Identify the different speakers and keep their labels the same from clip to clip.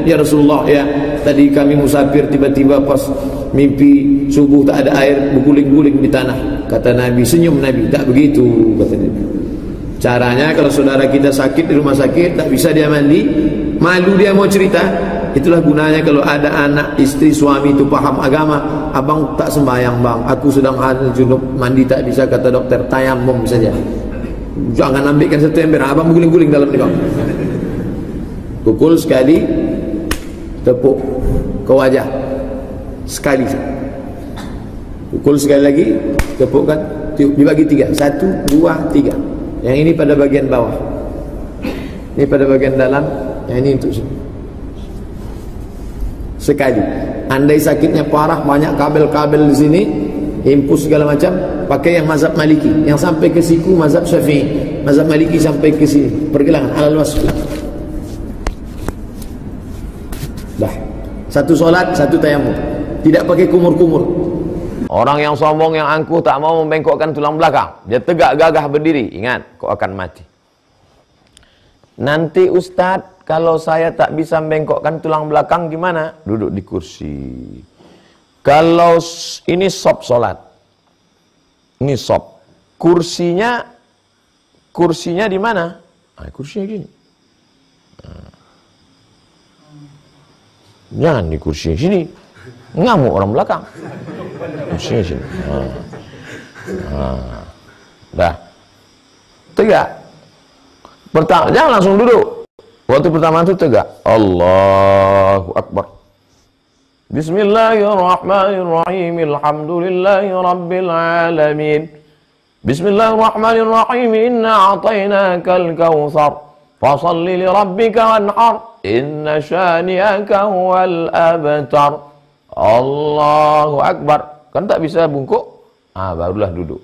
Speaker 1: Ya Rasulullah, ya tadi kami musafir, tiba-tiba pas mimpi subuh tak ada air, berguling-guling di tanah. Kata Nabi, senyum Nabi. Tak begitu, kata Nabi. Caranya kalau saudara kita sakit di rumah sakit, tak bisa dia mandi, malu dia mau cerita. Itulah gunanya kalau ada anak, istri, suami itu paham agama. Abang tak sembahyang bang, aku sedang ada junub, mandi tak bisa, kata dokter, tayamum saja. Jangan ambilkan satu ember, abang berguling-guling dalam ni bang. Pukul sekali, tepuk ke wajah sekali. Pukul sekali lagi, tepukkan, dibagi 3, 1, 2, 3. Yang ini pada bagian bawah, ini pada bagian dalam, yang ini untuk sini. Sekali. Andai sakitnya parah, banyak kabel-kabel di sini, impus segala macam, pakai yang mazhab Maliki, yang sampai ke siku mazhab Syafi'i. Mazhab Maliki sampai ke sini, pergelangan alal wasfi. Dah. Satu solat, satu tayamum. Tidak pakai kumur-kumur. Orang yang sombong, yang angkuh, tak mau membengkokkan tulang belakang. Dia tegak gagah berdiri. Ingat, kau akan mati. Nanti Ustadz, kalau saya tak bisa membengkokkan tulang belakang gimana? Duduk di kursi. Kalau ini sop solat, ini sop. Kursinya di mana? Nah, kursinya gini. Jangan di kursi sini, ngamuk orang belakang. Kursinya sini. Dah. Tegak. Pertama, jangan langsung duduk. Waktu pertama itu tegak. Allahu Akbar. Bismillahirrahmanirrahim. Alhamdulillahi rabbil alamin. Bismillahirrahmanirrahim. Inna a'tainakal kautsar. Fasalli li rabbika wanhar. Inna syani'aka huwal abtar. Allahu Akbar. Kan tak bisa bungkuk? Barulah duduk.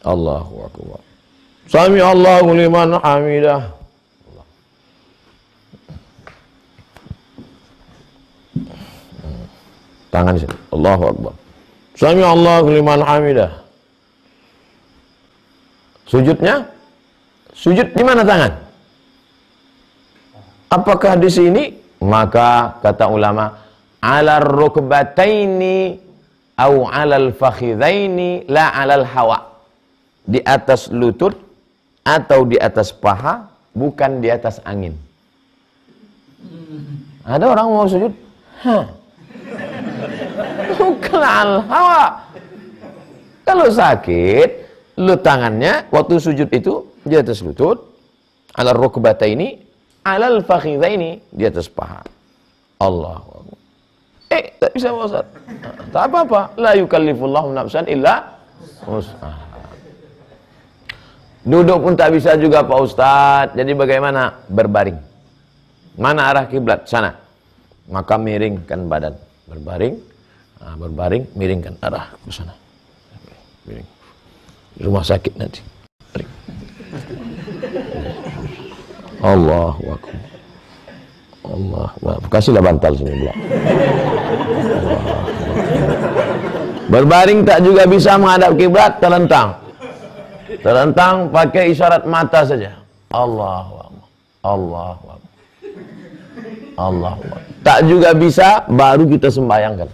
Speaker 1: Allahu Akbar. Sami Allahu liman hamidah. Tangan di sini. Allahu Akbar. Sami Allahu liman hamidah. Sujudnya? Sujud di mana tangan? Apakah di sini? Maka kata ulama, alal rukbataini au alal fakhidaini la alal hawa. Di atas lutut atau di atas paha, bukan di atas angin. Ada orang mau sujud, bukan al hawa. Kalau sakit, lu tangannya waktu sujud itu di atas lutut, alal rukbataini, alal fakhidaini, di atas paha. Allahu Akbar. Tak bisa Pak Ustaz. Tak apa-apa. La yukallifullahu nafsan illa wus'aha. Duduk pun tak bisa juga Pak Ustaz. Jadi bagaimana? Berbaring. Mana arah kiblat? Sana. Maka miringkan badan. Berbaring. Berbaring, miringkan arah ke sana. Miring. Di rumah sakit nanti. Miring. Allahu Akbar. Allah, kasihlah bantal sini pula. Berbaring tak juga bisa menghadap kiblat, terlentang. Terlentang pakai isyarat mata saja. Allahu Akbar. Allahu Akbar. Allahu Akbar. Tak juga bisa, baru kita sembahyangkan.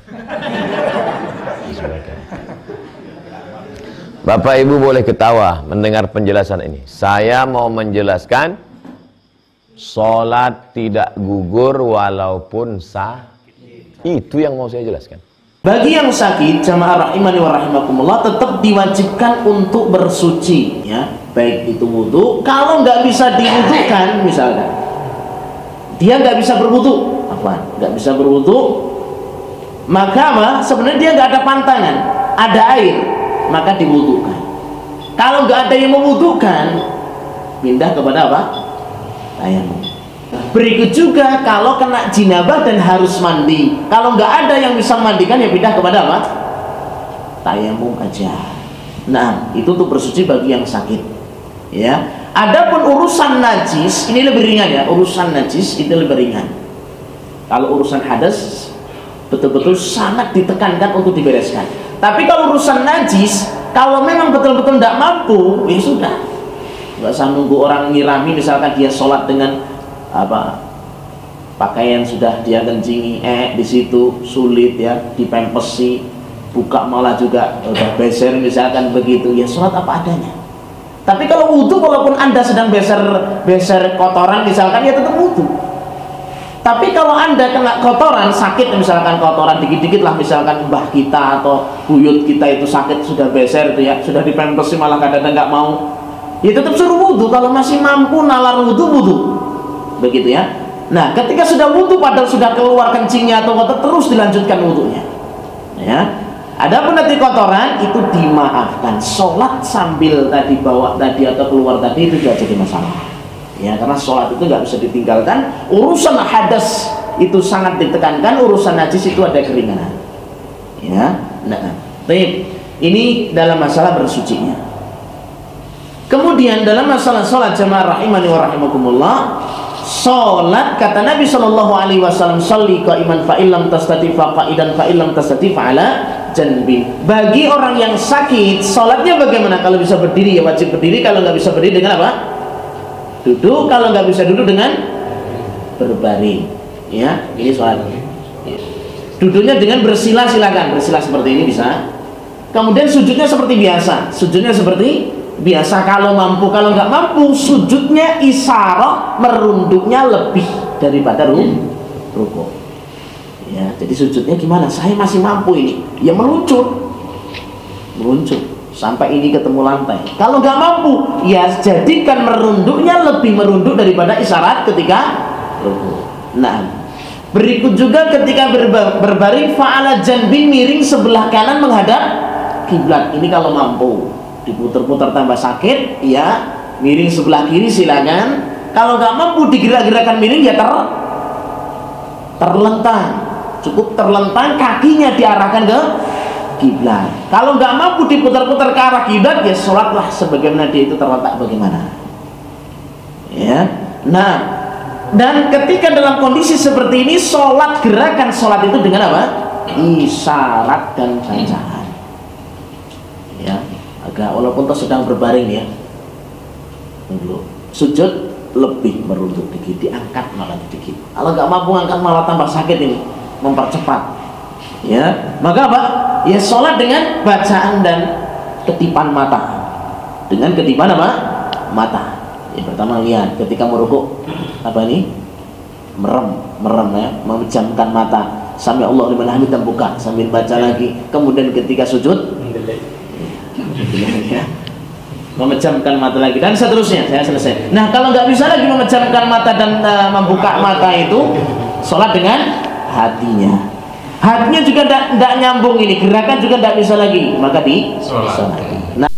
Speaker 1: Bapak Ibu boleh ketawa mendengar penjelasan ini. Saya mau menjelaskan sholat tidak gugur walaupun sah. Itu yang mau saya jelaskan.
Speaker 2: Bagi yang sakit, jamaah rahimani wa rahimakumullah, tetap diwajibkan untuk bersuci, ya, baik itu wudhu. Kalau nggak bisa diwudhukan, misalnya dia nggak bisa berwudhu, nggak bisa berwudhu, maka apa? Sebenarnya dia nggak ada pantangan, ada air, maka diwudhukan. Kalau nggak ada yang memwudhukan, pindah kepada apa? Tayamum. Berikut juga kalau kena jinabah dan harus mandi, kalau nggak ada yang bisa mandikan, ya pindah kepada apa? Tayamum aja. Nah, itu untuk bersuci bagi yang sakit, ya. Adapun urusan najis ini lebih ringan, ya. Urusan najis itu lebih ringan. Kalau urusan hadas betul-betul sangat ditekankan untuk dibereskan. Tapi kalau urusan najis, kalau memang betul-betul tidak mampu, ya sudah, nggak usah nunggu orang nyirami. Misalkan dia sholat dengan pakaian sudah dia kencingi, di situ sulit ya, dipempesi, buka malah juga udah beser misalkan begitu, ya sholat apa adanya. Tapi kalau wudhu, walaupun Anda sedang beser kotoran misalkan, ya tetap wudhu. Tapi kalau Anda kena kotoran, sakit misalkan kotoran dikit-dikit lah, misalkan mbah kita atau buyut kita itu sakit, sudah beser itu ya, sudah dipempesi malah kadang-kadang nggak mau, ya tetap suruh wudhu. Kalau masih mampu nalar wudhu, begitu ya. Nah, ketika sudah wudhu padahal sudah keluar kencingnya atau kotor, terus dilanjutkan wudhunya. Ya. Adapun nanti kotoran itu dimaafkan. Sholat sambil tadi bawa tadi atau keluar tadi itu tidak jadi masalah. Ya, karena sholat itu nggak bisa ditinggalkan. Urusan hadas itu sangat ditekankan, urusan najis itu ada keringanan. Ya, nah, baik. Ini dalam masalah bersucinya. Kemudian dalam masalah sholat jamaah rahimani wa rahimakumullah, sholat kata Nabi Shallallahu Alaihi Wasallam, sholli qaiman fa illam tastati fa qaidan fa illam tastati fa ala janbi. Bagi orang yang sakit, sholatnya bagaimana? Kalau bisa berdiri ya wajib berdiri, kalau nggak bisa berdiri dengan apa? Duduk, kalau nggak bisa duduk dengan berbaring. Ya, ini sholat. Ya. Duduknya dengan bersila, silakan bersila seperti ini bisa. Kemudian sujudnya seperti biasa, sujudnya seperti biasa kalau mampu. Kalau nggak mampu, sujudnya isyarah merunduknya lebih daripada rukuk. Ya, jadi sujudnya gimana? Saya masih mampu ini, ya meluncur sampai ini ketemu lantai. Kalau nggak mampu, ya jadikan merunduknya lebih merunduk daripada isyarat ketika rukuk. Nah, berikut juga ketika berbaring fa'ala janbin, miring sebelah kanan menghadap kiblat. Ini kalau mampu. Diputar-putar tambah sakit, ya miring sebelah kiri silakan. Kalau nggak mampu digerak-gerakan miring, ya terlentang. Cukup terlentang, kakinya diarahkan ke kiblat. Kalau nggak mampu diputar-putar ke arah kiblat, ya sholatlah sebagaimana dia itu terletak bagaimana. Ya, nah, dan ketika dalam kondisi seperti ini, sholat, gerakan sholat itu dengan apa? Isyarat dan bacaan. Ya, agak walaupun toh sedang berbaring ya, sujud lebih merunduk dikit, diangkat malah dikit. Kalau nggak mampu angkat malah tambah sakit ini, mempercepat. Ya, maka apa? Ya sholat dengan bacaan dan kedipan mata. Dengan kedipan apa? Mata. Yang pertama lihat ketika merukuk apa ini? Merem ya, memejamkan mata. Sami Allah liman hamid dan buka sambil baca lagi. Kemudian ketika sujud ya, memejamkan mata lagi dan seterusnya. Saya selesai. Nah, kalau nggak bisa lagi memejamkan mata dan membuka mata itu, sholat dengan hatinya. Hatinya juga tidak nyambung ini, gerakan juga tidak bisa lagi, maka sholat. Nah,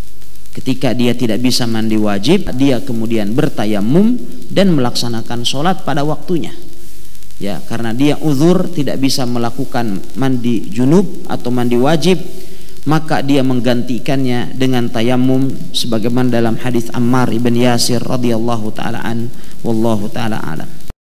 Speaker 3: ketika dia tidak bisa mandi wajib, dia kemudian bertayamum dan melaksanakan sholat pada waktunya. Ya, karena dia uzur tidak bisa melakukan mandi junub atau mandi wajib, maka dia menggantikannya dengan tayamum sebagaimana dalam hadis Ammar ibn Yasir radhiyallahu taala an, wallahu taala alam.